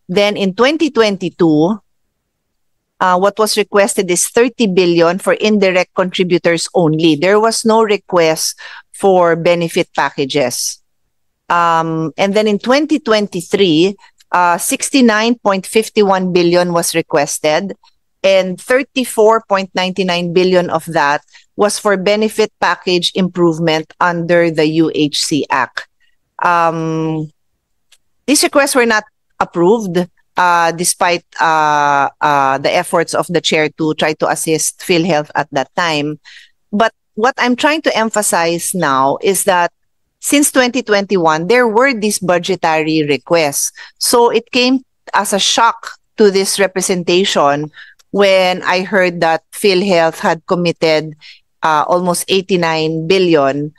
Then in 2022, what was requested is 30 billion for indirect contributors only. There was no request for benefit packages. And then in 2023, 69.51 billion was requested, and 34.99 billion of that was for benefit package improvement under the UHC Act. These requests were not approved despite the efforts of the chair to try to assist PhilHealth at that time. But what I'm trying to emphasize now is that since 2021, there were these budgetary requests. So it came as a shock to this representation when I heard that PhilHealth had committed almost 89 billion,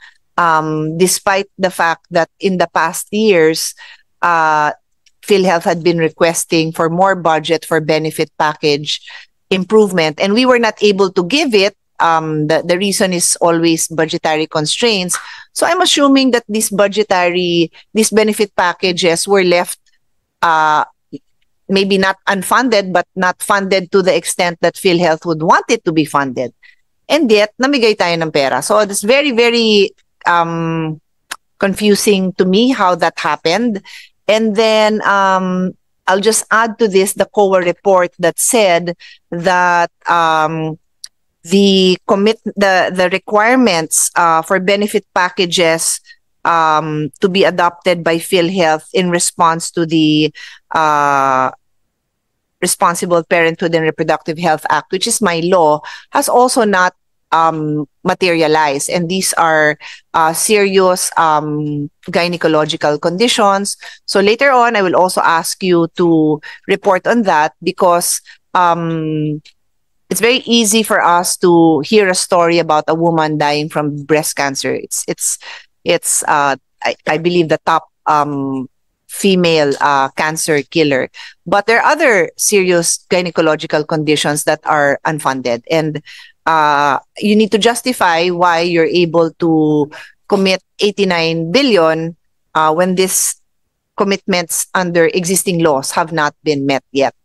despite the fact that in the past years, PhilHealth had been requesting for more budget for benefit package improvement, and we were not able to give it. The reason is always budgetary constraints. So I'm assuming that these benefit packages were left maybe not unfunded, but not funded to the extent that PhilHealth would want it to be funded. And yet, namigay tayo ng pera. So it's very, very confusing to me how that happened. And then I'll just add to this the COA report that said that the requirements for benefit packages to be adopted by PhilHealth in response to the Responsible Parenthood and Reproductive Health Act, which is my law, has also not materialized. And these are serious gynecological conditions. So later on, I will also ask you to report on that, because it's very easy for us to hear a story about a woman dying from breast cancer. It's I believe the top female cancer killer. But there are other serious gynecological conditions that are unfunded, and you need to justify why you're able to commit 89 billion when these commitments under existing laws have not been met yet.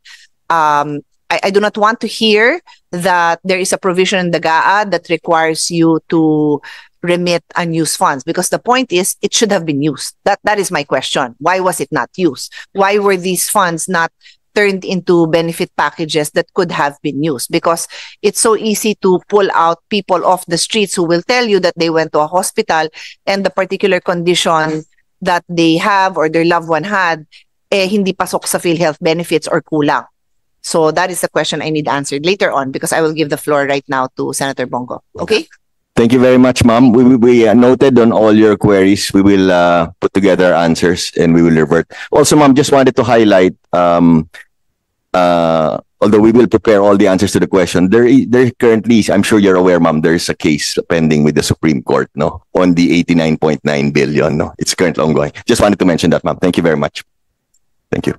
I do not want to hear that there is a provision in the GAA that requires you to remit unused funds, because the point is it should have been used. That is my question. Why was it not used? Why were these funds not turned into benefit packages that could have been used? Because it's so easy to pull out people off the streets who will tell you that they went to a hospital and the particular condition that they have or their loved one had, hindi pasok sa PhilHealth benefits or kulang. So that is the question I need answered later on, because I will give the floor right now to Senator Bongo. Okay? Thank you very much, ma'am. We noted on all your queries. We will put together answers and we will revert. Also, ma'am, just wanted to highlight, although we will prepare all the answers to the question, there currently, I'm sure you're aware, ma'am, there is a case pending with the Supreme Court, no, on the 89.9 billion, no. It's currently ongoing. Just wanted to mention that, ma'am. Thank you very much. Thank you.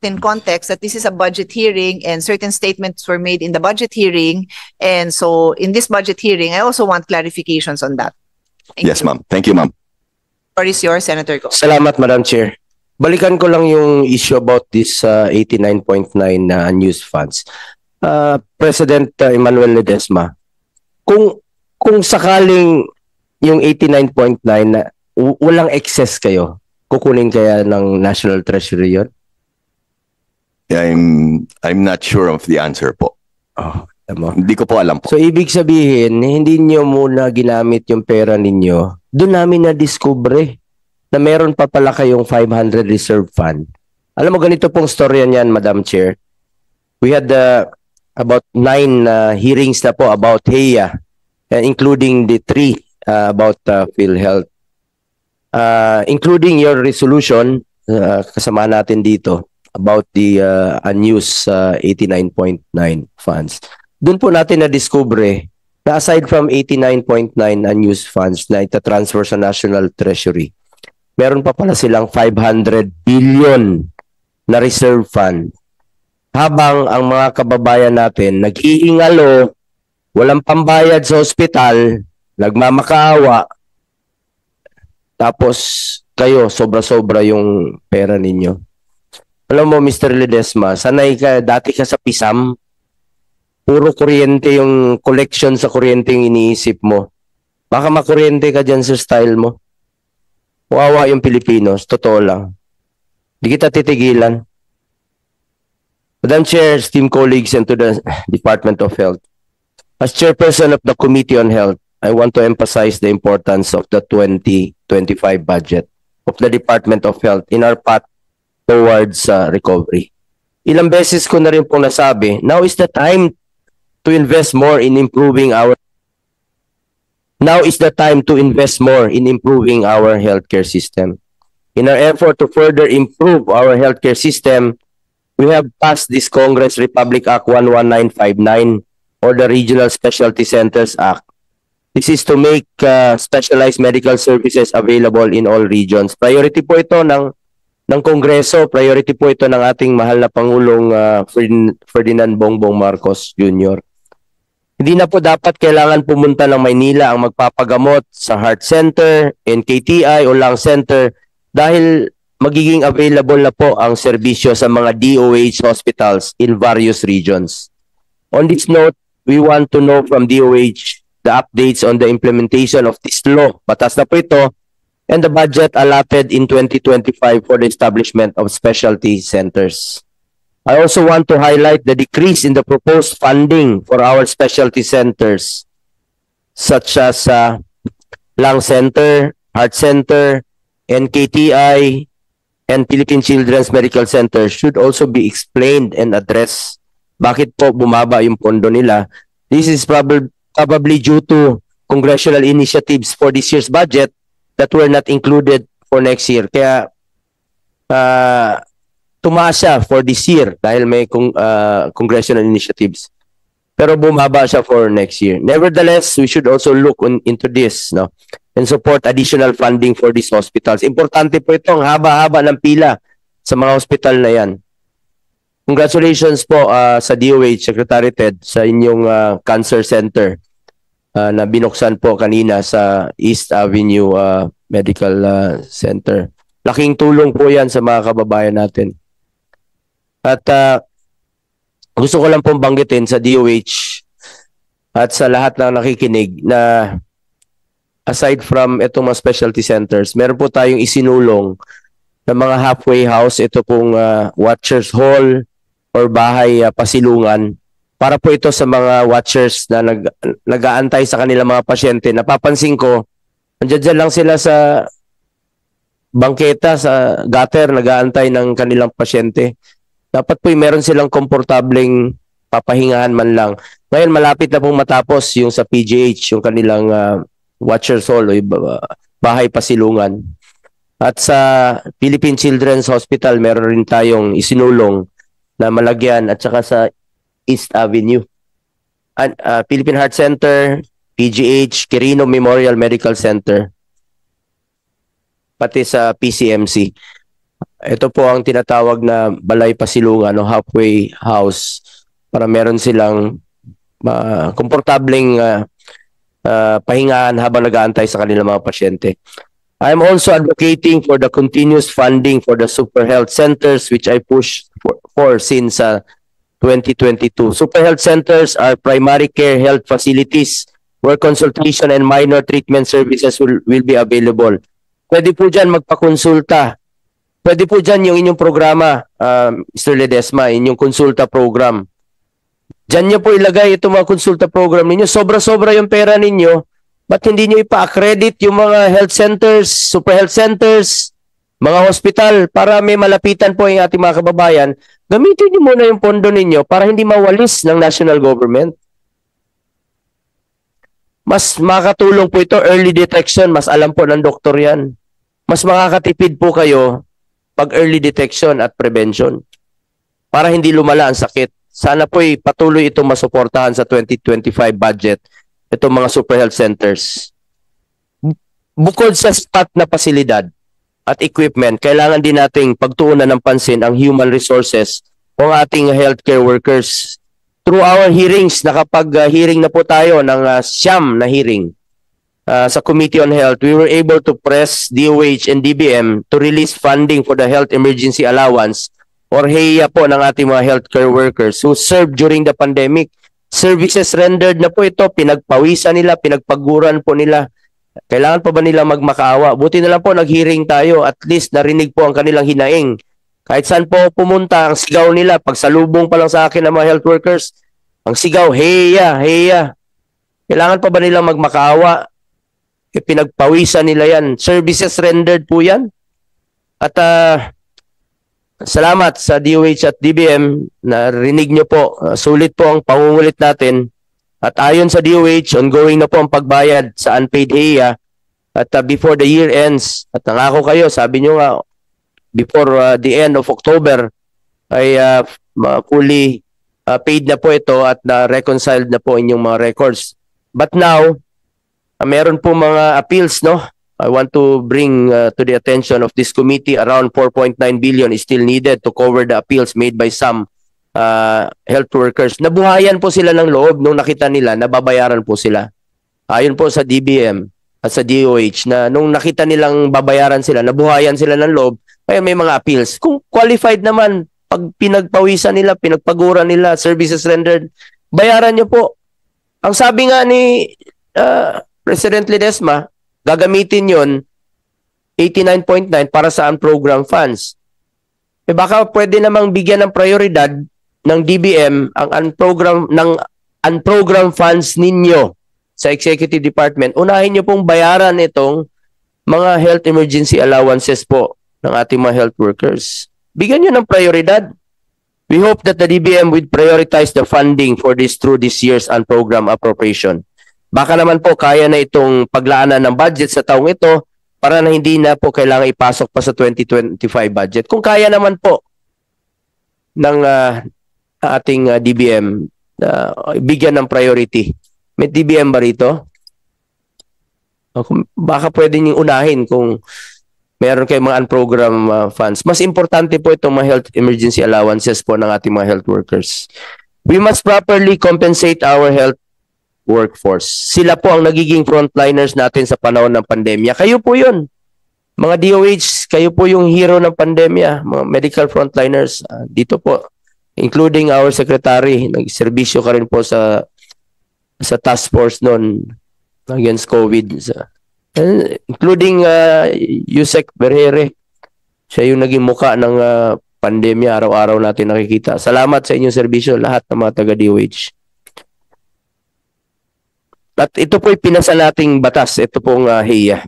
In context that this is a budget hearing and certain statements were made in the budget hearing, and so in this budget hearing I also want clarifications on that. Yes, ma'am. Thank you, ma'am. Floor is yours, Senator Go. Salamat, Madam Chair. Balikan ko lang yung issue about this 89.9 unused funds. President Emmanuel Ledesma, kung sakaling yung 89.9 na walang excess kayo, kukunin kaya ng National Treasury yun? I'm not sure of the answer po. Oh, hindi ko po alam po. So ibig sabihin, hindi niyo muna ginamit yung pera ninyo. Doon namin na-discover na meron pa pala kayong 500 reserve fund. Alam mo, ganito pong storya niyan, Madam Chair. We had about 9 hearings na po about HEA, including the 3 about PhilHealth. Including your resolution, kasama natin dito, about the unused 89.9 funds. Doon po natin na-discover na aside from 89.9 unused funds na itatransfer sa National Treasury, meron pa pala silang 500 billion na reserve fund. Habang ang mga kababayan natin nag-iingalo, walang pambayad sa ospital, nagmamakaawa, tapos kayo sobra-sobra yung pera ninyo. Alam mo, Mr. Ledesma, sanay ka, dati ka sa PISAM, puro kuryente yung collection sa kuryente yung iniisip mo. Baka makuryente ka dyan sa style mo. Wawa yung Pilipinos, totoo lang. Di kita titigilan. Madam Chair, esteemed colleagues, and to the Department of Health. As chairperson of the Committee on Health, I want to emphasize the importance of the 2025 budget of the Department of Health in our path towards recovery. Ilang beses ko na rin pong nasabi, now is the time to invest more in improving our healthcare system. In our effort to further improve our healthcare system, we have passed this Congress Republic Act 11959 or the Regional Specialty Centers Act. This is to make specialized medical services available in all regions. Priority po ito ng Kongreso, priority po ito ng ating mahal na Pangulong Ferdinand Bongbong Marcos Jr. Hindi na po dapat kailangan pumunta ng Maynila ang magpapagamot sa heart center, NKTI o lung center dahil magiging available na po ang serbisyo sa mga DOH hospitals in various regions. On this note, we want to know from DOH the updates on the implementation of this law. Batas na po ito, and the budget allotted in 2025 for the establishment of specialty centers. I also want to highlight the decrease in the proposed funding for our specialty centers, such as lung center, heart center, NKTI, and Philippine Children's Medical Center should also be explained and addressed. Bakit po bumaba yung pondo nila? This is probably due to congressional initiatives for this year's budget that were not included for next year. Kaya tumaas siya for this year dahil may congressional initiatives. Pero bumaba siya for next year. Nevertheless, we should also look into this, no, and support additional funding for these hospitals. Importante po itong haba-haba ng pila sa mga hospital na yan. Congratulations po sa DOH, Secretary Ted, sa inyong cancer center na binuksan po kanina sa East Avenue Medical Center. Laking tulong po yan sa mga kababayan natin. At gusto ko lang pong banggitin sa DOH at sa lahat na nakikinig na aside from itong mga specialty centers, meron po tayong isinulong na mga halfway house, ito pong watchers hall or bahay pasilungan. Para po ito sa mga watchers na nag-aantay sa kanilang mga pasyente. Napapansin ko, nandiyan lang sila sa bangketa, sa gutter, nag-aantay ng kanilang pasyente. Dapat po meron silang komportableng papahingahan man lang. Ngayon, malapit na pong matapos yung sa PGH, yung kanilang watchers hall o bahay pasilungan. At sa Philippine Children's Hospital, meron rin tayong isinulong na malagyan at saka sa East Avenue. Philippine Heart Center, PGH, Quirino Memorial Medical Center, pati sa PCMC. Ito po ang tinatawag na balay pasilungan o halfway house para meron silang komportableng pahingahan habang nag-aantay sa kanilang mga pasyente. I am also advocating for the continuous funding for the super health centers which I pushed for since 2022. Super health centers are primary care health facilities where consultation and minor treatment services will be available. Pwede po dyan magpakonsulta. Pwede po dyan yung inyong programa, Mr. Ledesma, inyong konsulta program. Dyan nyo po ilagay itong mga konsulta program ninyo. Sobra-sobra yung pera ninyo. Ba't hindi nyo ipa-accredit yung mga health centers, super health centers, mga hospital para may malapitan po yung ating mga kababayan? Gamitin nyo muna yung pondo ninyo para hindi mawalis ng national government. Mas makakatulong po ito, early detection, mas alam po ng doktor yan. Mas makakatipid po kayo pag early detection at prevention para hindi lumala ang sakit. Sana po'y patuloy itong masuportahan sa 2025 budget, itong mga super health centers. Bukod sa sapat na pasilidad at equipment, kailangan din nating pagtuunan ng pansin ang human resources o ating healthcare workers. Through our hearings, nakapag-hearing na po tayo ng siyam na hearing sa Committee on Health, we were able to press DOH and DBM to release funding for the health emergency allowance or HEA po ng ating mga healthcare workers who served during the pandemic. Services rendered na po ito, pinagpawisan nila, pinagpaguran po nila. Kailangan pa ba nila magmakaawa? Buti na lang po nag-hearing tayo, at least narinig po ang kanilang hinaing. Kahit saan po pumunta, ang sigaw nila, pagsalubong pa lang sa akin ng mga health workers, ang sigaw, HEA, HEA. Kailangan pa ba nilang magmakaawa? Pinagpawisan nila yan. Services rendered po yan. At salamat sa DOH at DBM na rinig nyo po. Sulit po ang pangungulit natin. At ayon sa DOH, ongoing na po ang pagbayad sa unpaid HEA. At before the year ends, at nangako kayo, sabi nyo nga, before the end of October, ay fully paid na po ito at na-reconciled na po inyong mga records. But now, meron po mga appeals, no? I want to bring to the attention of this committee, around 4.9 billion is still needed to cover the appeals made by some health workers. Nabuhayan po sila ng loob nung nakita nila, nababayaran po sila. Ayon po sa DBM at sa DOH na nung nakita nilang babayaran sila, nabuhayan sila ng loob, kaya may mga appeals. Kung qualified naman, pag pinagpawisan nila, pinagpaguran nila, services rendered, bayaran nyo po. Ang sabi nga ni President Ledesma, gagamitin yon 89.9 para sa unprogrammed funds. Baka pwede namang bigyan ng prioridad ng DBM ang unprogrammed funds ninyo sa Executive Department. Unahin nyo pong bayaran itong mga health emergency allowances po ng ating mga health workers. Bigyan nyo ng prioridad. We hope that the DBM would prioritize the funding for this through this year's unprogrammed appropriation. Baka naman po kaya na itong paglaanan ng budget sa taong ito para na hindi na po kailangan ipasok pa sa 2025 budget. Kung kaya naman po ng ating DBM, bigyan ng priority. May DBM ba rito? Baka pwede niyong unahin kung meron kayong mga unprogrammed funds. Mas importante po itong mga health emergency allowances po ng ating mga health workers. We must properly compensate our health workforce. Sila po ang nagiging frontliners natin sa panahon ng pandemya. Kayo po yun. Mga DOH, kayo po yung hero ng pandemya. Mga medical frontliners. Dito po, including our secretary. Nag-serbisyo ka rin po sa task force noon against COVID. Including Yusek Berhere. Siya yung naging muka ng pandemya. Araw-araw natin nakikita. Salamat sa inyong serbisyo, lahat ng mga taga-DOH. At ito po'y pinasa nating batas. Ito pong HEA.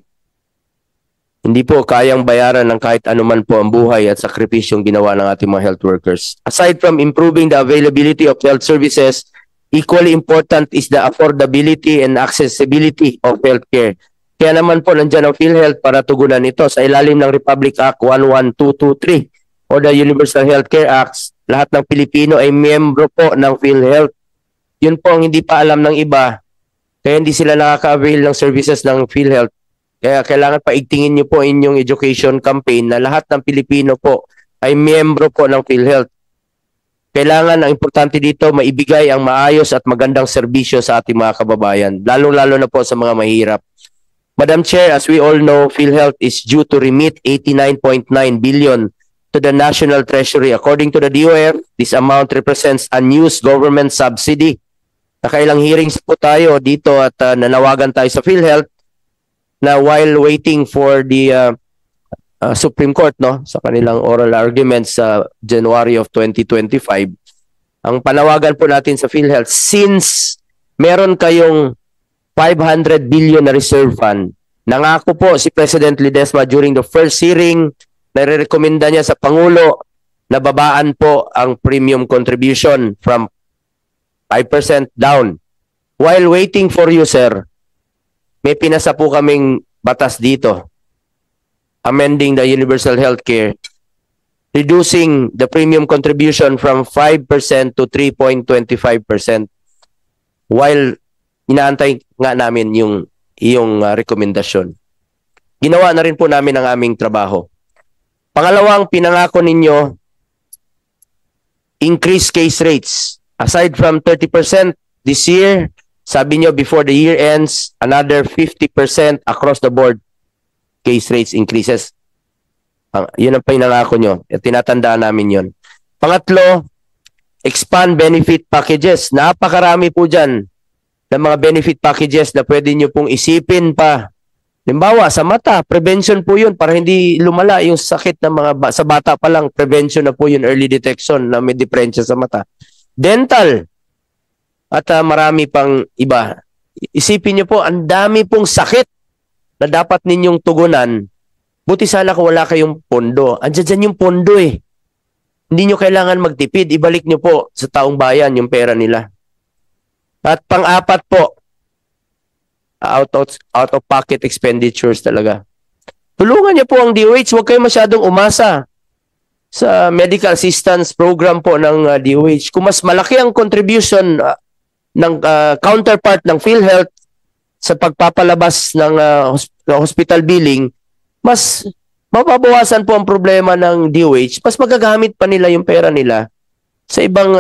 Hindi po kayang bayaran ng kahit anuman po ang buhay at sakripisyong ginawa ng ating mga health workers. Aside from improving the availability of health services, equally important is the affordability and accessibility of healthcare. Kaya naman po nandiyan ang PhilHealth para tugunan ito sa ilalim ng Republic Act 11223 o the Universal Healthcare Acts. Lahat ng Pilipino ay miyembro po ng PhilHealth. Yun po ang hindi pa alam ng iba. Kaya hindi sila nakaka-avail ng services ng PhilHealth. Kaya kailangan paigtingin nyo po inyong education campaign na lahat ng Pilipino po ay miyembro po ng PhilHealth. Kailangan, ang importante dito, maibigay ang maayos at magandang serbisyo sa ating mga kababayan, lalong-lalo na po sa mga mahirap. Madam Chair, as we all know, PhilHealth is due to remit 89.9 billion to the National Treasury. According to the DOF, this amount represents unused government subsidy. Nakailang hearings po tayo dito at nanawagan tayo sa PhilHealth na while waiting for the Supreme Court, no, sa kanilang oral arguments sa January of 2025, ang panawagan po natin sa PhilHealth, since meron kayong 500 billion na reserve fund, nangako po si President Ledesma during the first hearing, nare-recommenda niya sa Pangulo na babaan po ang premium contribution from 5% down. While waiting for you, sir, may pinasa po kaming batas dito, amending the universal healthcare, reducing the premium contribution from 5% to 3.25%, while inaantay nga namin yung iyong rekomendasyon. Ginawa na rin po namin ang aming trabaho. Pangalawang pinangako ninyo, increase case rates. Aside from 30% this year, sabi nyo before the year ends, another 50% across the board case rates increases. Yun ang pinangako nyo. Tinatandaan namin yun. Pangatlo, expand benefit packages. Napakarami po dyan ng mga benefit packages na pwede nyo pong isipin pa. Halimbawa, sa mata, prevention po yun para hindi lumala yung sakit ng mga sa bata pa lang. Prevention na po yun, early detection na may diferensya sa mata. Dental. At marami pang iba. Isipin nyo po, ang dami pong sakit na dapat ninyong tugunan. Buti sana kung wala kayong pondo. Andiyan dyan yung pondo eh. Hindi nyo kailangan magtipid. Ibalik nyo po sa taong bayan yung pera nila. At pang-apat po, out of pocket expenditures talaga. Tulungan niyo po ang DOH, huwag kayo masyadong umasa sa medical assistance program po ng DOH. Kung mas malaki ang contribution ng counterpart ng PhilHealth sa pagpapalabas ng hospital billing, mas mapabawasan po ang problema ng DOH, mas magagamit pa nila yung pera nila sa ibang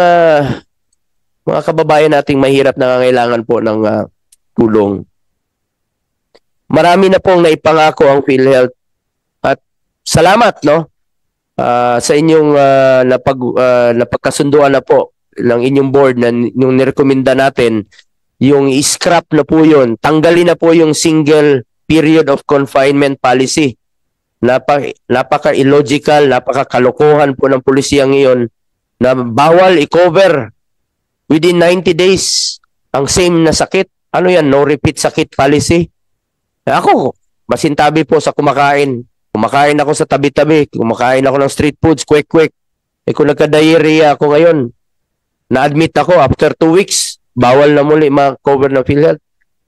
mga kababayan nating mahirap na nangangailangan po ng tulong. Marami na pong naipangako ang PhilHealth at salamat sa inyong napagkasunduan na po ng inyong board na yung nirekomenda natin yung i-scrap na po yun. Tanggalin na po yung single period of confinement policy. Napaka-illogical, napaka-kalokohan po ng pulisya ngayon na bawal i-cover within 90 days ang same na sakit. Ano yan? No repeat sakit policy. Ako, masintabi po sa kumakain. Kumakain ako sa tabi-tabi. Kumakain ako ng street foods, quick. Kung nagka-diarrhea ako ngayon, na-admit ako after 2 weeks, bawal na muli ma-cover ng PhilHealth.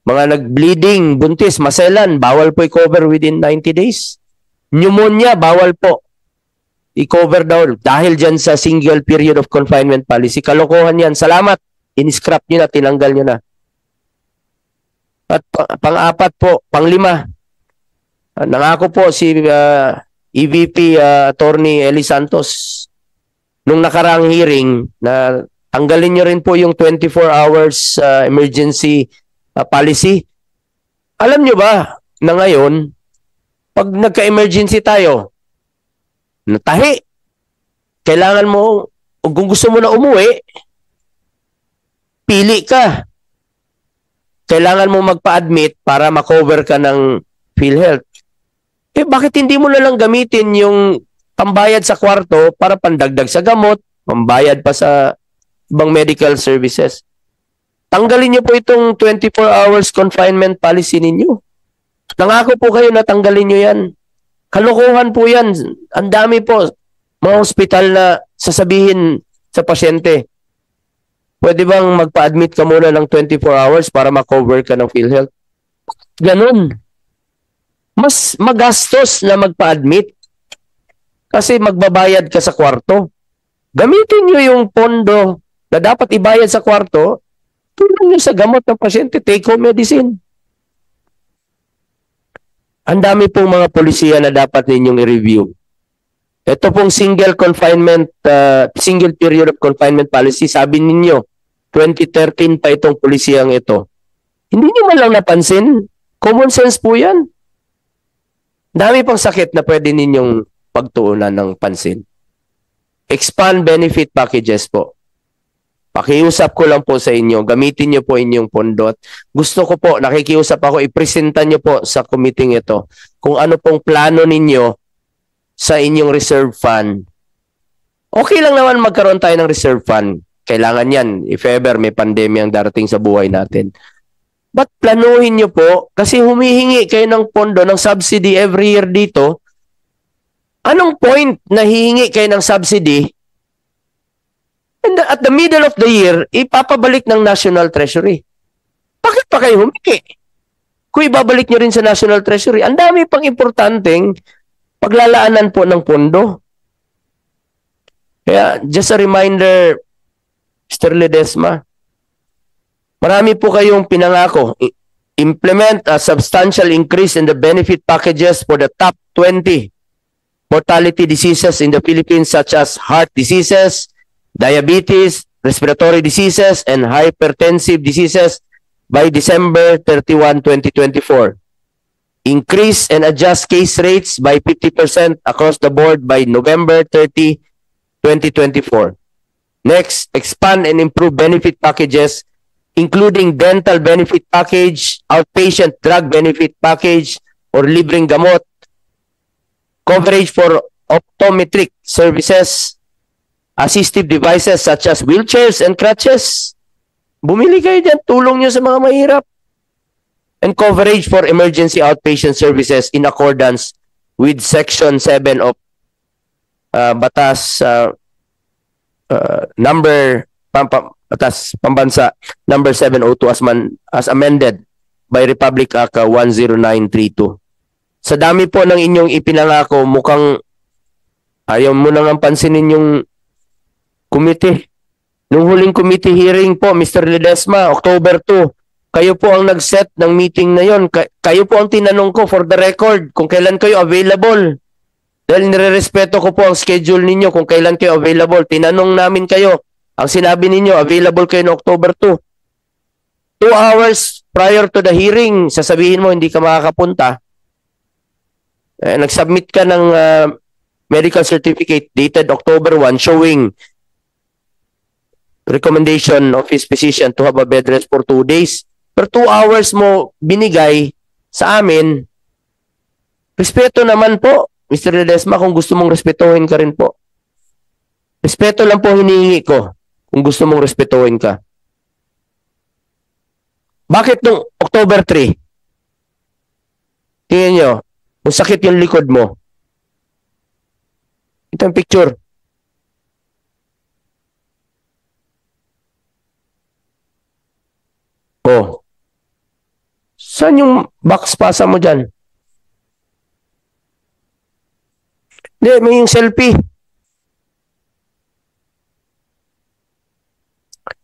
Mga nag-bleeding, buntis, maselan, bawal po i-cover within 90 days. Pneumonia, bawal po i-cover daw dahil dyan sa single period of confinement policy. Kalokohan yan. Salamat. In-scrap nyo na, tinanggal nyo na. At pang-apat po, pang-lima, nangako po si EVP Attorney Eli Santos nung nakaraang hearing na tanggalin nyo rin po yung 24 hours emergency policy. Alam nyo ba na ngayon, pag nagka-emergency tayo, natahi, kailangan mo, o kung gusto mo na umuwi, pili ka. Kailangan mo magpa-admit para ma-cover ka ng PhilHealth. Bakit hindi mo na lang gamitin yung pambayad sa kwarto para pandagdag sa gamot, pambayad pa sa ibang medical services? Tanggalin niyo po itong 24 hours confinement policy ninyo. Nangako po kayo na tanggalin niyo yan. Kalokohan po yan. Ang dami po mga hospital na sasabihin sa pasyente, pwede bang magpa-admit ka muna ng 24 hours para ma-cover ka ng PhilHealth? Ganun. Mas magastos na magpa-admit kasi magbabayad ka sa kwarto. Gamitin nyo yung pondo na dapat ibayad sa kwarto, tulong nyo sa gamot ng pasyente, take-home medicine. Ang dami pong mga polisiya na dapat ninyong i-review. Ito pong single period of confinement policy, sabi ninyo, 2013 pa itong pulisiyang ito. Hindi nyo man lang napansin. Common sense po yan. Dami pang sakit na pwede ninyong pagtuunan ng pansin. Expand benefit packages po. Pakiusap ko lang po sa inyo. Gamitin nyo po inyong pondo. At gusto ko po, nakikiusap ako, ipresenta nyo po sa committee ito kung ano pong plano ninyo sa inyong reserve fund. Okay lang naman magkaroon tayo ng reserve fund. Kailangan yan if ever may pandemya ang darating sa buhay natin. But planuhin nyo po kasi humihingi kayo ng pondo, ng subsidy every year dito. Anong point na hihingi kayo ng subsidy and at the middle of the year, ipapabalik ng National Treasury? Bakit pa kayo humingi? Kung ibabalik nyo rin sa National Treasury, ang dami pang importanteng paglalaanan po ng pondo. Kaya just a reminder, Mr. Ledesma, marami po kayong pinangako. Implement a substantial increase in the benefit packages for the top 20 mortality diseases in the Philippines such as heart diseases, diabetes, respiratory diseases, and hypertensive diseases by December 31, 2024. Increase and adjust case rates by 50% across the board by November 30, 2024. Next, expand and improve benefit packages, including dental benefit package, outpatient drug benefit package, or libreng gamot, coverage for optometric services, assistive devices such as wheelchairs and crutches. Bumili kayo dyan, tulong nyo sa mga mahirap. And coverage for emergency outpatient services in accordance with Section 7 of Batas Batas Pambansa number 702 as amended by Republic Act 10932. Sa dami po ng inyong ipinangako, mukhang ayaw mo nang pansinin yung committee. Nung huling committee hearing po, Mr. Ledesma, October 2, kayo po ang nag-set ng meeting na yon. Kayo po ang tinanong ko for the record kung kailan kayo available. Dahil nire-respeto ko po ang schedule ninyo kung kailan kayo available. Tinanong namin kayo. Ang sinabi ninyo, available kayo no October 2. 2 hours prior to the hearing, sasabihin mo hindi ka makakapunta. Nag-submit ka ng medical certificate dated October 1 showing recommendation of his physician to have a bed rest for 2 days. Per 2 hours mo binigay sa amin. Respeto naman po, Mr. Ledesma, kung gusto mong respetuhin ka rin po. Respeto lang po hinihingi ko kung gusto mong respetuhin ka. Bakit nung October 3? Tingnan nyo, kung sakit yung likod mo. Ito ang picture. Oh. Saan yung box pasa mo dyan? Hindi, may yung selfie.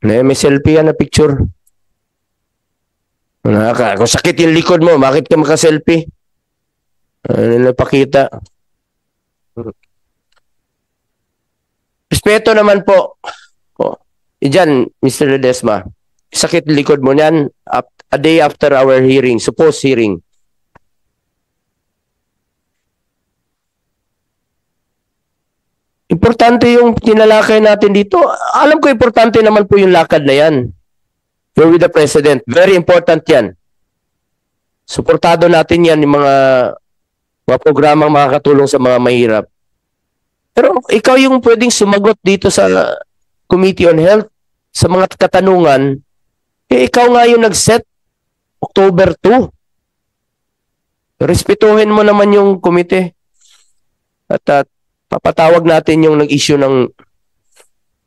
May selfie yan na picture. Kung sakit yung likod mo, bakit ka maka-selfie? Ano pakita? Respeto naman po. Oh. Diyan, Mr. Ledesma. Sakit likod mo niyan a day after our hearing, supposed hearing. Importante yung tinalakay natin dito. Alam ko importante naman po yung lakad na yan. You're with the President. Very important yan. Suportado natin yan yung mga programang makakatulong sa mga mahirap. Pero ikaw yung pwedeng sumagot dito sa Committee on Health sa mga katanungan. Ikaw nga yung nag-set October 2. Respetuhin mo naman yung komite. At papatawag natin yung nag-issue ng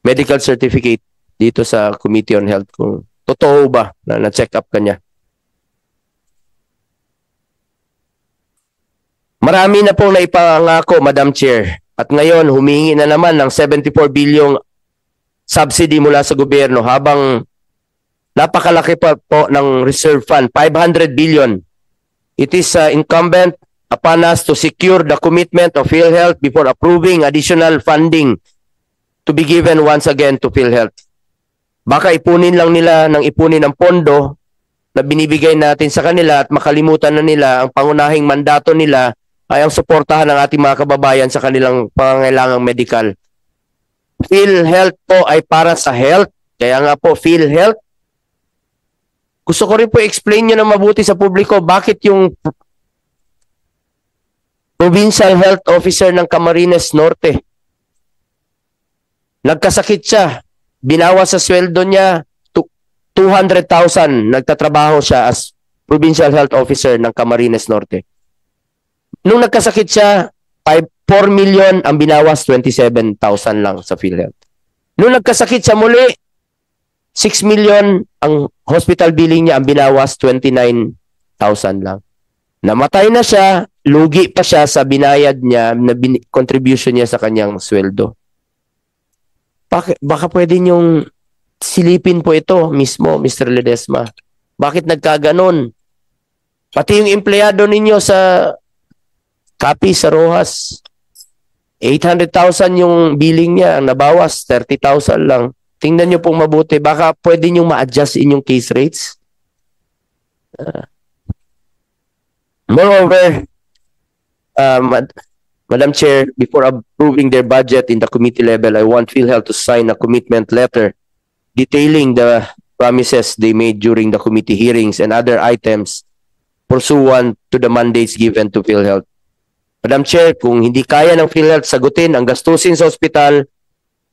medical certificate dito sa Committee on Health kung totoo ba na na-check up kanya. Marami na pong naipangako, Madam Chair. At ngayon, humingi na naman ng 74 bilyong subsidy mula sa gobyerno habang napakalaki pa po ng reserve fund, 500 billion. It is incumbent upon us to secure the commitment of PhilHealth before approving additional funding to be given once again to PhilHealth. Baka ipunin lang nila ng ipunin ng pondo na binibigay natin sa kanila at makalimutan na nila ang pangunahing mandato nila ay ang suportahan ng ating mga kababayan sa kanilang pangangailangang medical. PhilHealth po ay para sa health. Kaya nga po, PhilHealth. Gusto ko rin po explain nyo na mabuti sa publiko bakit yung Provincial Health Officer ng Camarines Norte nagkasakit siya. Binawas sa sweldo niya 200,000. Nagtatrabaho siya as Provincial Health Officer ng Camarines Norte. Nung nagkasakit siya, 4 million ang binawas, 27,000 lang sa PhilHealth. Nung nagkasakit siya muli, 6 million ang hospital billing niya, ang binawas 29,000 lang. Namatay na siya, lugi pa siya sa binayad niya na contribution niya sa kanyang sweldo. Baka pwede niyong silipin po ito mismo, Mr. Ledesma. Bakit nagkaganon? Pati yung empleyado ninyo sa Capi, sa Rojas, 800,000 yung billing niya, ang nabawas 30,000 lang. Tingnan nyo pong mabuti. Baka pwede nyo ma-adjust inyong case rates. Moreover, Madam Chair, before approving their budget in the committee level, I want PhilHealth to sign a commitment letter detailing the promises they made during the committee hearings and other items pursuant to the mandates given to PhilHealth. Madam Chair, kung hindi kaya ng PhilHealth sagutin ang gastusin sa ospital,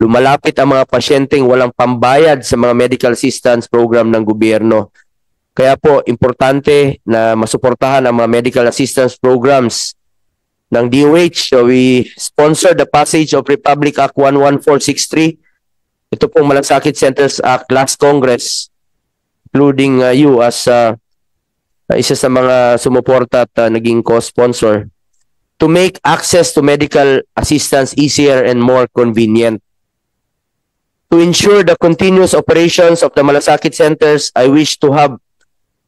lumalapit ang mga pasyenteng walang pambayad sa mga medical assistance program ng gobyerno. Kaya po, importante na masuportahan ang mga medical assistance programs ng DOH. So we sponsor the passage of Republic Act 11463. Ito pong Malasakit Centers Act last Congress, including you as isa sa mga sumuporta at naging co-sponsor, to make access to medical assistance easier and more convenient. To ensure the continuous operations of the Malasakit Centers, I wish to have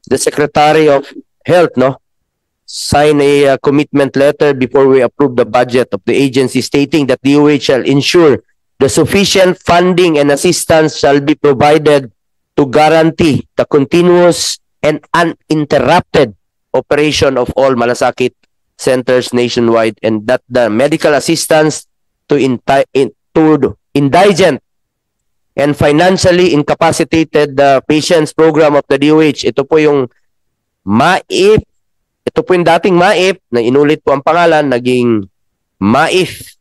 the Secretary of Health sign a commitment letter before we approve the budget of the agency, stating that DOH shall ensure the sufficient funding and assistance shall be provided to guarantee the continuous and uninterrupted operation of all Malasakit centers nationwide, and that the medical assistance to indigent and financially incapacitated patients program of the DOH. Ito po yung MAIF. Ito po yung dating MAIF na inulit po ang pangalan, naging MAIF.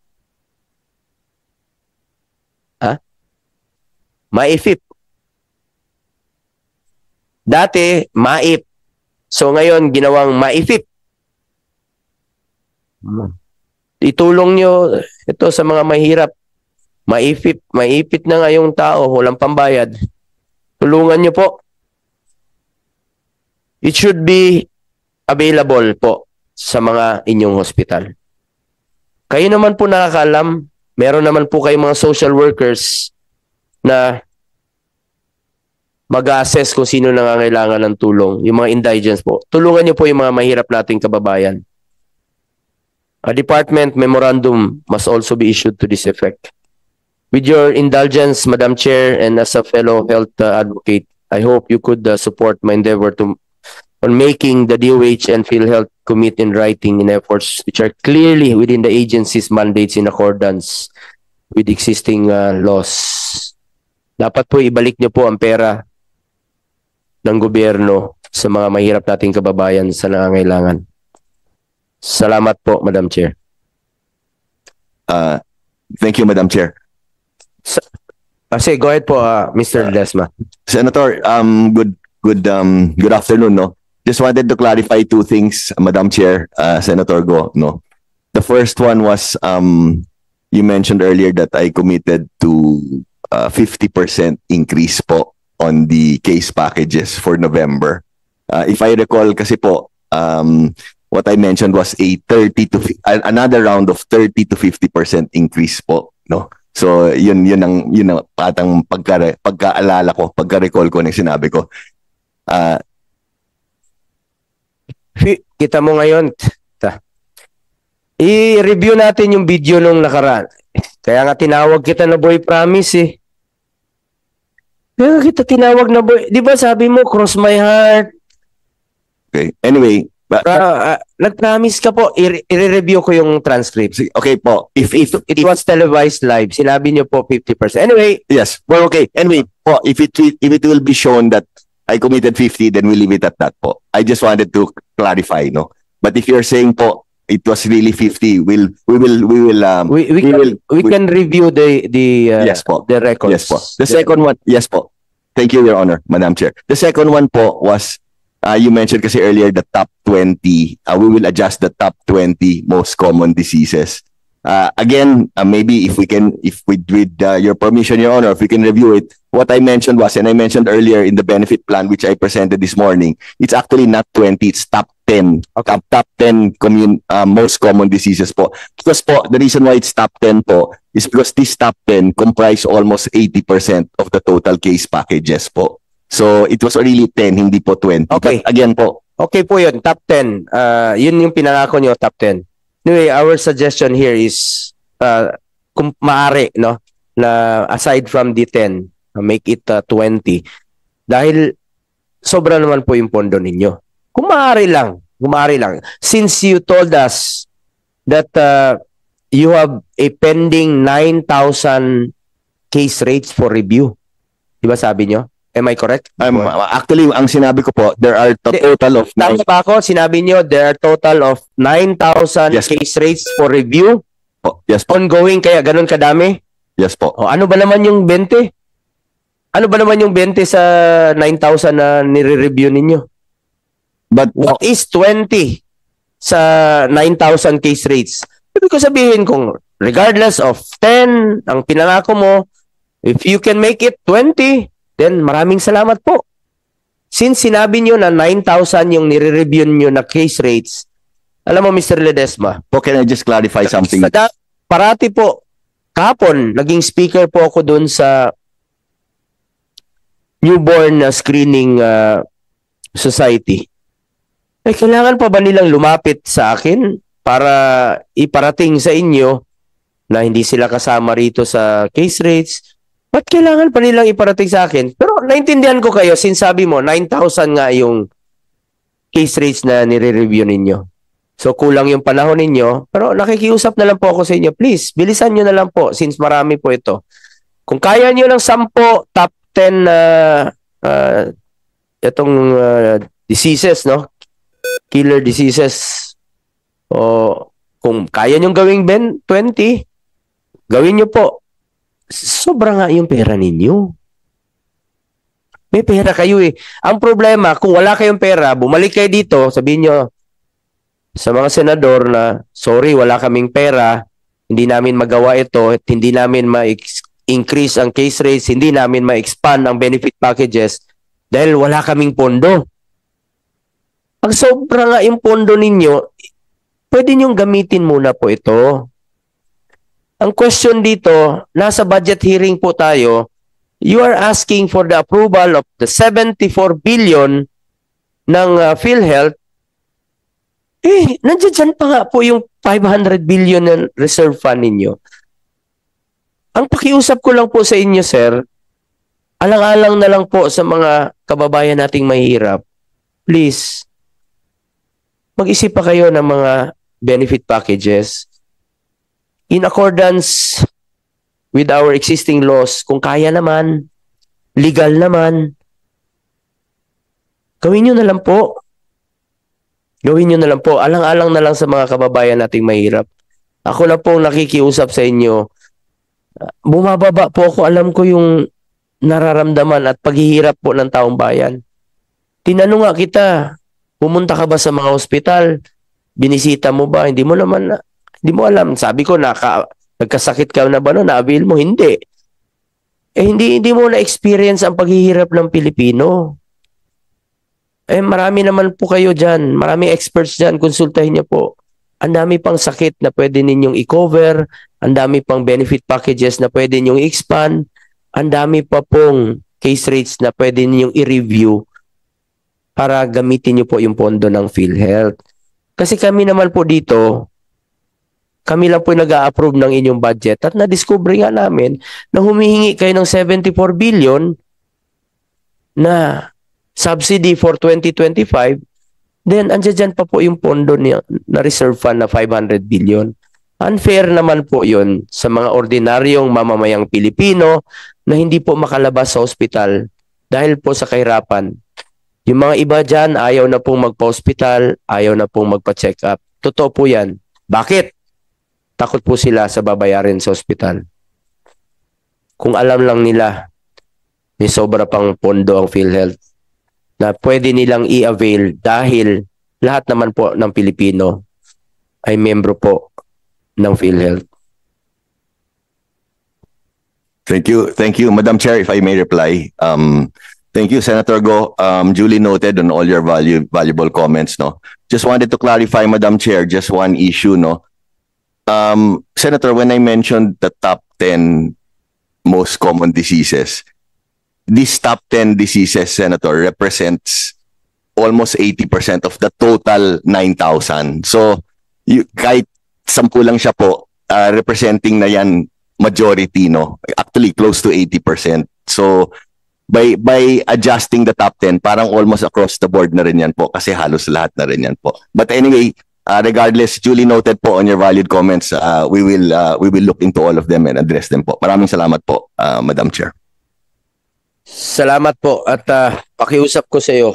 MAIFIP. Dati, MAIF. So ngayon, ginawang MAIFIP. Itulong nyo ito sa mga mahirap. Maipit na nga yung tao, walang pambayad. Tulungan nyo po. It should be available po sa mga inyong hospital. Kayo naman po nakakaalam, meron naman po kayong mga social workers na mag-assess kung sino nangangailangan ng tulong, yung mga indigents po. Tulungan nyo po yung mga mahirap nating kababayan. A department memorandum must also be issued to this effect. With your indulgence, Madam Chair, and as a fellow health advocate, I hope you could support my endeavor on making the DOH and PhilHealth commit in writing in efforts which are clearly within the agency's mandates in accordance with existing laws. Dapat po ibalik niyo po ang pera ng gobyerno sa mga mahirap nating kababayan sa nangangailangan. Salamat po, Madam Chair. Thank you, Madam Chair. Kasi go ahead po, Mr. Lesma. Senator, good afternoon, no. Just wanted to clarify two things, Madam Chair, Senator Go, no. The first one was you mentioned earlier that I committed to 50% increase po on the case packages for November. If I recall kasi po, what I mentioned was another round of 30 to 50% increase po, no. So yun ang patang pagkaalala ko, pagka-recall ko ng sinabi ko. Kita mo ngayon, i-review natin yung video nung nakaraan. Kaya nga tinawag kita na boy promise eh. Kaya kita tinawag na boy. Di ba sabi mo, cross my heart. Okay. Anyway, nag-promise ka po, i-review ko yung transcript. Okay po. If it was televised live, sinabi niyo po 50%. Anyway. Yes. Well, okay. Anyway po, if it will be shown that I committed 50, then we leave it at that po. I just wanted to clarify, no. But if you're saying po, it was really 50, we can review the yes po. The records. Yes po. The second one, yes po. Thank you, Your Honor, Madam Chair. The second one po was you mentioned kasi earlier the top 20. We will adjust the top 20 most common diseases. Again, maybe with your permission, Your Honor, if we can review it. What I mentioned was, and I mentioned earlier in the benefit plan which I presented this morning, it's actually not 20, it's top 10. Okay. Top 10 most common diseases po. Because po, the reason why it's top 10 po is because this top 10 comprise almost 80% of the total case packages po. So it was really 10, hindi po 20. Okay. But again po. Okay po yun, top 10. Yun yung pinangako nyo, top 10. Anyway, our suggestion here is kung maaari, no, na aside from the 10, make it 20. Dahil sobra naman po yung pondo ninyo. Kung maaari lang. Since you told us that you have a pending 9,000 case rates for review. Di ba sabi nyo? Am I correct? Actually, ang sinabi ko po, there are total of Tama ba ako? Sinabi nyo, there are total of 9,000 Yes. case rates for review. Yes po. Ongoing, kaya ganun kadami. Yes po. O, ano ba naman yung 20? Ano ba naman yung 20 sa 9,000 na nire-review ninyo? But What is 20 sa 9,000 case rates? Ibig ko sabihin kung regardless of 10 ang pinangako mo, if you can make it 20, then maraming salamat po. Since sinabi nyo na 9,000 yung nire-review nyo na case rates, alam mo Mr. Ledesma, can I just clarify something? Parati po, kahapon, naging speaker po ako dun sa newborn screening society. Eh, kailangan pa ba nilang lumapit sa akin para iparating sa inyo na hindi sila kasama rito sa case rates? Ba't kailangan pa nilang iparating sa akin? Pero naintindihan ko kayo, since sabi mo, 9,000 nga yung case rates na nire-review ninyo. So, kulang yung panahon ninyo. Pero nakikiusap na lang po ako sa inyo. Please, bilisan nyo na lang po since marami po ito. Kung kaya nyo ng 10 top 10 itong diseases, no? Killer diseases. O kung kaya nyo gawing 20, gawin nyo po. Sobra nga yung pera ninyo. May pera kayo eh. Ang problema, kung wala kayong pera, bumalik kayo dito, sabihin nyo sa mga senador na, sorry, wala kaming pera, hindi namin magawa ito, at hindi namin ma-increase ang case rates, hindi namin ma-expand ang benefit packages dahil wala kaming pondo. Pag sobra nga yung pondo ninyo, pwede nyong gamitin muna po ito. Ang question dito, nasa budget hearing po tayo, you are asking for the approval of the 74 billion ng PhilHealth. Eh, nandiyan pa nga po yung 500 billion na reserve fund ninyo. Ang pakiusap ko lang po sa inyo, sir, alang-alang na lang po sa mga kababayan nating mahirap. Please, mag-isip pa kayo ng mga benefit packages in accordance with our existing laws. Kung kaya naman, legal naman, gawin nyo na lang po. Gawin nyo na lang po. Alang-alang na lang sa mga kababayan nating mahirap. Ako na pong nakikiusap sa inyo. Bumababa po ako. Alam ko yung nararamdaman at paghihirap po ng taong bayan. Tinanong nga kita, pumunta ka ba sa mga ospital? Binisita mo ba? Hindi mo naman, hindi mo alam. Sabi ko, nagkasakit ka na ba no? Na-avail mo? Hindi. Eh, hindi mo na-experience ang paghihirap ng Pilipino. Eh, marami naman po kayo dyan. Maraming experts dyan. Konsultahin niyo po. Ang dami pang sakit na pwede ninyong i-cover. Ang dami pang benefit packages na pwede ninyong i-expand. Ang dami pa pong case rates na pwede ninyong i-review para gamitin niyo po yung pondo ng PhilHealth. Kasi kami naman po dito, kami lang po nag-a-approve ng inyong budget at na-discover nga namin na humihingi kayo ng 74 billion na subsidy for 2025, then andyan pa po yung pondo niya na reserve fund na 500 billion. Unfair naman po yun sa mga ordinaryong mamamayang Pilipino na hindi po makalabas sa ospital dahil po sa kahirapan. Yung mga iba dyan, ayaw na pong magpa-hospital, ayaw na pong magpa-check up. Totoo po yan. Bakit? Takot po sila sa babayarin sa ospital. Kung alam lang nila, may sobra pang pondo ang PhilHealth na pwede nilang i-avail dahil lahat naman po ng Pilipino ay membro po ng PhilHealth. Thank you, Madam Chair, if I may reply. Thank you, Senator Go. Duly noted on all your valuable comments. No, just wanted to clarify, Madam Chair, just one issue. No, Senator, when I mentioned the top 10 most common diseases, these top 10 diseases, Senator, represents almost 80% of the total 9,000. So, kahit 10 lang siya po, representing na yan majority, no? Actually, close to 80%. So, by adjusting the top 10, parang almost across the board na rin yan po kasi halos lahat na rin yan po. But anyway, regardless, duly noted po on your valued comments. We will look into all of them and address them po. Maraming salamat po, Madam Chair. Salamat po at pakiusap ko sa iyo.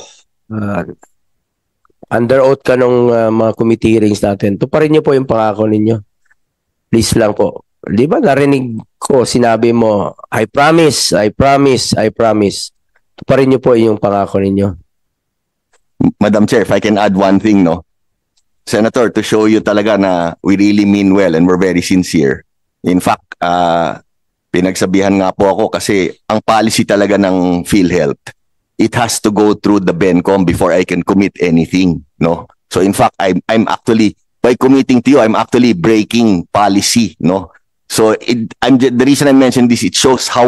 Under oath ka nung mga committee hearings natin. Tuparin niyo po yung pangako ninyo. Please lang po. Di ba narinig ko, sinabi mo, I promise, I promise, I promise. Tuparin niyo po yung pangako ninyo. Madam Chair, if I can add one thing, no? Senator, to show you talaga na we really mean well and we're very sincere. In fact, pinagsabihan nga po ako kasi ang policy talaga ng PhilHealth, it has to go through the BENCOM before I can commit anything, no? So in fact, I'm actually, by committing to you, I'm actually breaking policy, no? So the reason I mentioned this, it shows how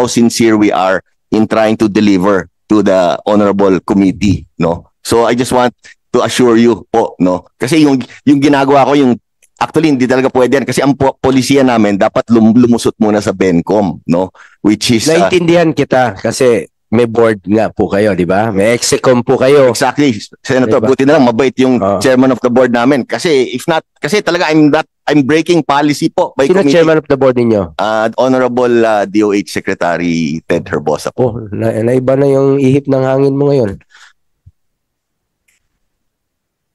sincere we are in trying to deliver to the honorable committee, no? So I just want to assure you po, no? Kasi yung ginagawa ko, actually hindi talaga pwede yan kasi ang polisiya namin dapat lumusot muna sa BENCOM, no? Which is naintindihan kita kasi may board nga po kayo, di ba? May execom po kayo. Exactly. Senator, diba? Buti na lang mabait yung chairman of the board namin kasi if not, kasi talaga I'm breaking policy po by Sino chairman of the board ninyo? Honorable DOH Secretary Ted Herbosa po. Naiba na yung ihip ng hangin mo ngayon.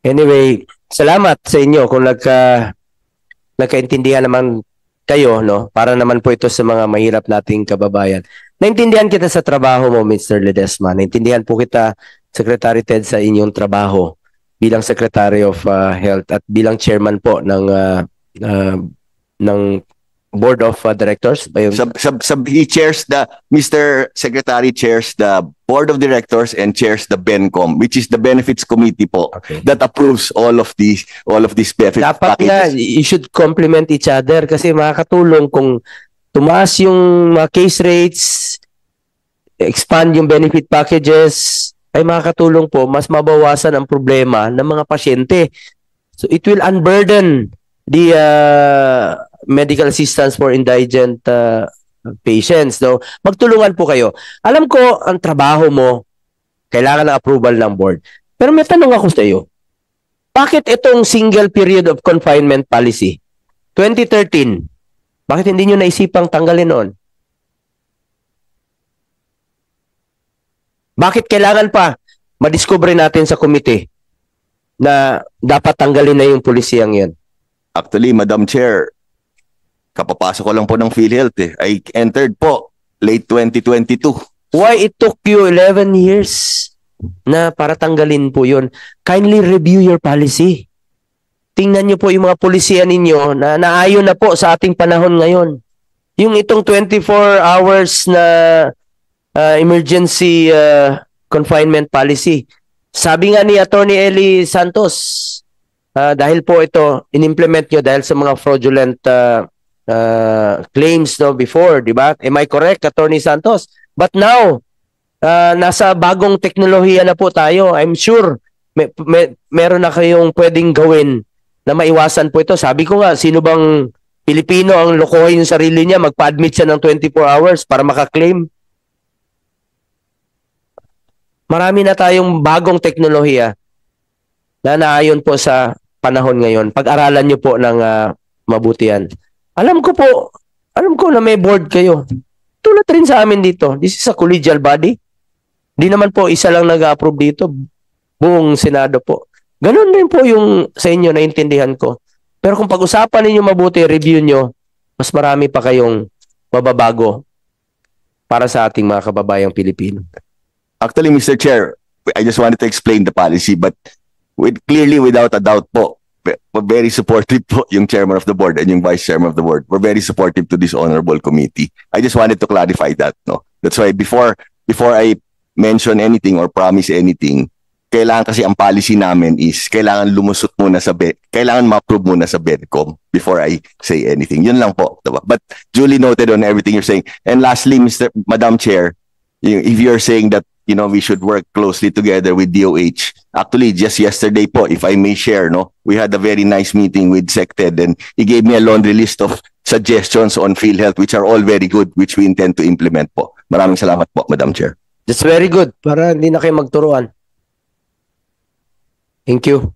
Anyway, salamat sa inyo kung nagkaintindihan naman kayo, no? Para naman po ito sa mga mahirap nating kababayan. Naintindihan kita sa trabaho mo, Mr. Ledesma. Naintindihan po kita, Secretary Ted, sa inyong trabaho bilang Secretary of Health at bilang chairman po ng Board of Directors. Mr. Secretary chairs the Board of Directors and chairs the BENCOM, which is the Benefits Committee po, that approves all of these benefits dapat packages. Nga, you should complement each other kasi makakatulong kung tumaas yung case rates, expand yung benefit packages, ay makakatulong po, mas mabawasan ang problema ng mga pasyente. So it will unburden the medical assistance for indigent patients. So, magtulungan po kayo. Alam ko, ang trabaho mo, kailangan ng approval ng board. Pero may tanong ako sa iyo. Bakit itong single period of confinement policy, 2013, bakit hindi nyo naisipang tanggalin noon? Bakit kailangan pa madiscover natin sa komite na dapat tanggalin na yung pulisiyang yan? Actually, Madam Chair, kapapasok ko lang po ng PhilHealth eh. I entered po late 2022. Why it took you 11 years na para tanggalin po yun? Kindly review your policy. Tingnan nyo po yung mga polisiya ninyo na naayon na po sa ating panahon ngayon. Yung itong 24 hours na emergency confinement policy. Sabi nga ni Attorney Eli Santos, dahil po ito inimplement nyo dahil sa mga fraudulent claims no before, di ba? Am I correct, Attorney Santos? But now, nasa bagong teknolohiya na po tayo. I'm sure meron na kayong pwedeng gawin na maiwasan po ito. Sabi ko nga, sino bang Pilipino ang lokohin yung sarili niya, magpa-admit siya ng 24 hours para makaklaim? Marami na tayong bagong teknolohiya na naayon po sa panahon ngayon. Pag-aralan niyo po ng mabuti yan. Alam ko na may board kayo. Tulad rin sa amin dito. This is a collegial body. Di naman po isa lang nag-approve dito. Buong Senado po. Ganun din po yung sa inyo, naintindihan ko. Pero kung pag-usapan ninyo mabuti, review nyo, mas marami pa kayong mababago para sa ating mga kababayang Pilipino. Actually, Mr. Chair, I just wanted to explain the policy, but clearly, without a doubt po, we're very supportive po yung chairman of the board and yung vice chairman of the board. We're very supportive to this honorable committee. I just wanted to clarify that. No, that's why before I mention anything or promise anything, kailangan kasi ang policy namin is kailangan lumusot muna kailangan ma-approve muna sa BENCOM before I say anything. Yun lang po. Diba? But duly noted on everything you're saying. And lastly, Madam Chair, if you're saying that we should work closely together with DOH. Actually, just yesterday po, if I may share, we had a very nice meeting with SecTed and he gave me a laundry list of suggestions on PhilHealth which are all very good, which we intend to implement po. Maraming salamat po, Madam Chair. That's very good. Para hindi na kayo magturuan. Thank you.